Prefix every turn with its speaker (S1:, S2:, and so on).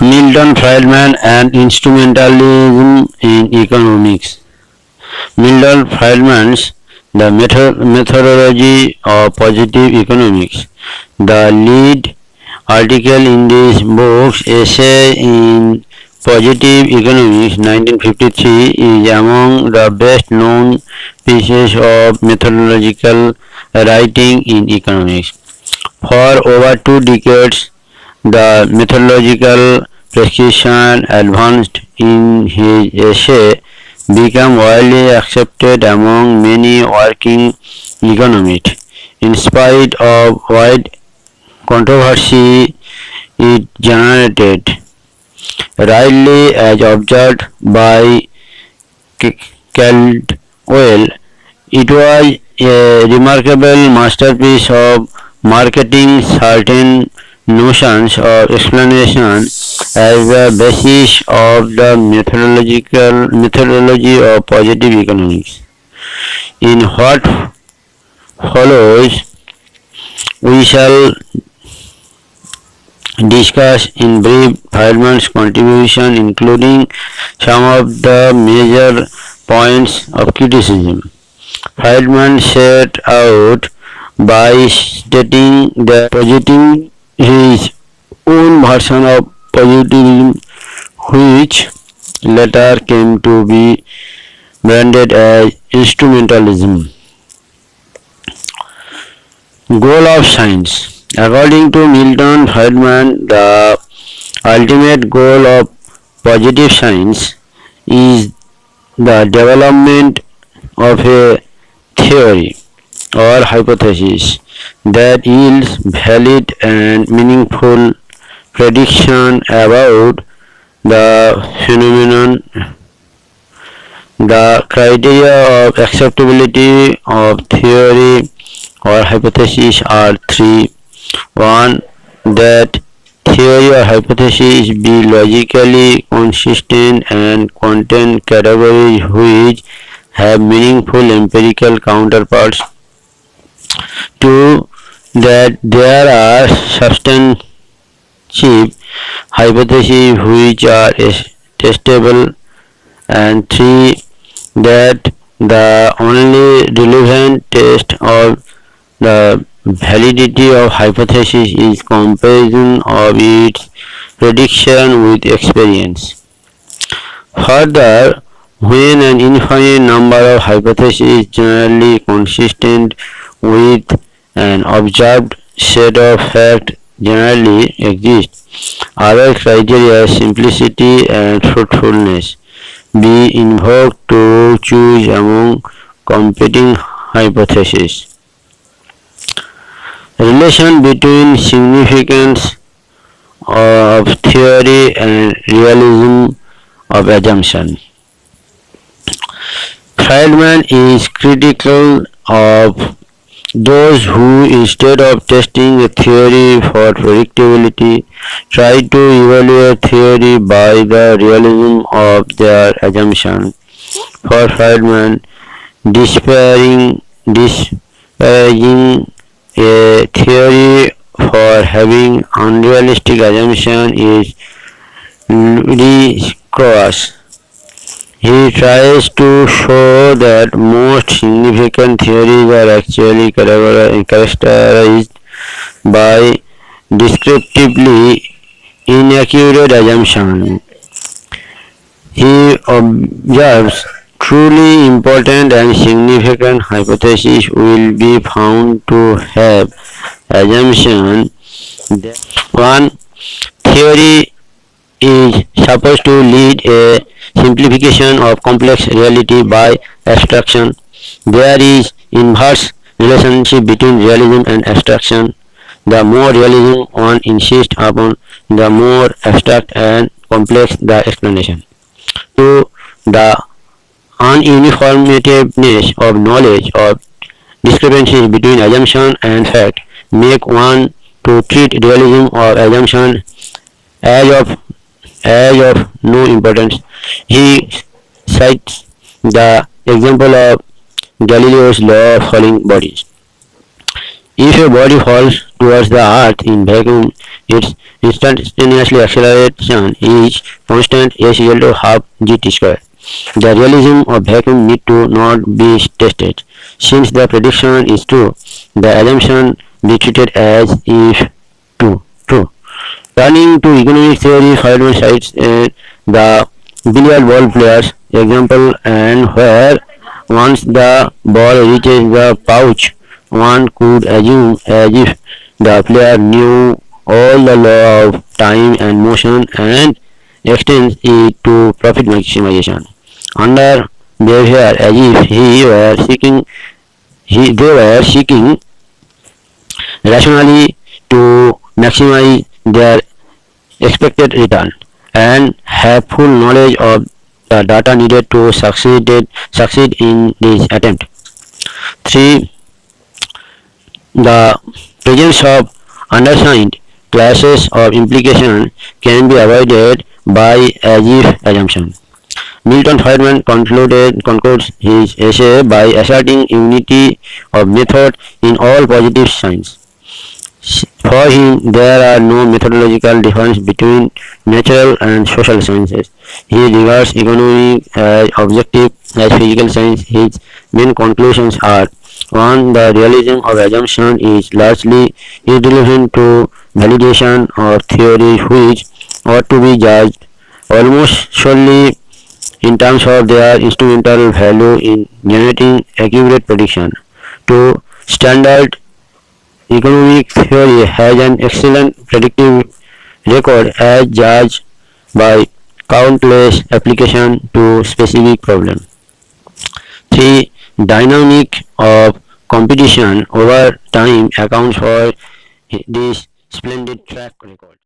S1: Milton Friedman and Instrumentalism in Economics. Milton Friedman's The Methodology of Positive Economics. The lead article in this book's essay in Positive Economics 1953 is among the best known pieces of methodological writing in economics. For over 2 decades, the methodological prescription advanced in his essay became widely accepted among many working economists. In spite of wide controversy it generated, rightly as observed by Caldwell, it was a remarkable masterpiece of marketing certain notions of explanation as the basis of the methodology of positive economics. In what follows, we shall discuss in brief Friedman's contribution, including some of the major points of criticism. Friedman set out by stating that positing his own version of positivism, which later came to be branded as instrumentalism. Goal of science. According to Milton Friedman, the ultimate goal of positive science is the development of a theory or hypothesis that yields valid and meaningful prediction about the phenomenon. The criteria of acceptability of theory or hypothesis are three. One, that theory or hypothesis be logically consistent and contain categories which have meaningful empirical counterparts. Two, that there are substantive hypotheses which are testable. And three, that the only relevant test of the validity of hypothesis is comparison of its prediction with experience. Further, when an infinite number of hypotheses generally consistent with an observed set of facts generally exist, other criteria, simplicity and truthfulness, be invoked to choose among competing hypotheses. Relation between significance of theory and realism of assumption. Friedman is critical of those who, instead of testing a theory for predictability, try to evaluate theory by the realism of their assumption. For Friedman, disparaging a theory for having unrealistic assumption is ludicrous. He tries to show that most significant theories are actually characterized by descriptively inaccurate assumptions. He observes truly important and significant hypotheses will be found to have assumption that one theory is supposed to lead a simplification of complex reality by abstraction. There is inverse relationship between realism and abstraction. The more realism one insists upon, the more abstract and complex the explanation. 2. The ununiformitiveness of knowledge or discrepancies between assumption and fact make one to treat realism or assumption as of no importance. He cites the example of Galileo's law of falling bodies. If a body falls towards the earth in vacuum, its instantaneously acceleration is constant s equal to half gt square. The realism of vacuum need to not be tested. Since the prediction is true, the assumption be treated as if true. Turning to economic theory, Feynman cites the billiard ball players example, and where once the ball reaches the pouch, one could assume as if the player knew all the law of time and motion and extends it to profit maximization. Under behavior as if they were seeking rationally to maximize their expected return and have full knowledge of the data needed to succeed in this attempt. 3. The presence of undersigned classes of implication can be avoided by as-if assumption. Milton Friedman concludes his essay by asserting unity of method in all positive science. For him, there are no methodological differences between natural and social sciences. He regards economy as objective as physical science. His main conclusions are: 1. The realism of assumption is largely irrelevant to validation or theory which ought to be judged almost solely in terms of their instrumental value in generating accurate prediction. 2. Standard economic theory has an excellent predictive record as judged by countless applications to specific problems. 3. Dynamic of competition over time accounts for this splendid track record.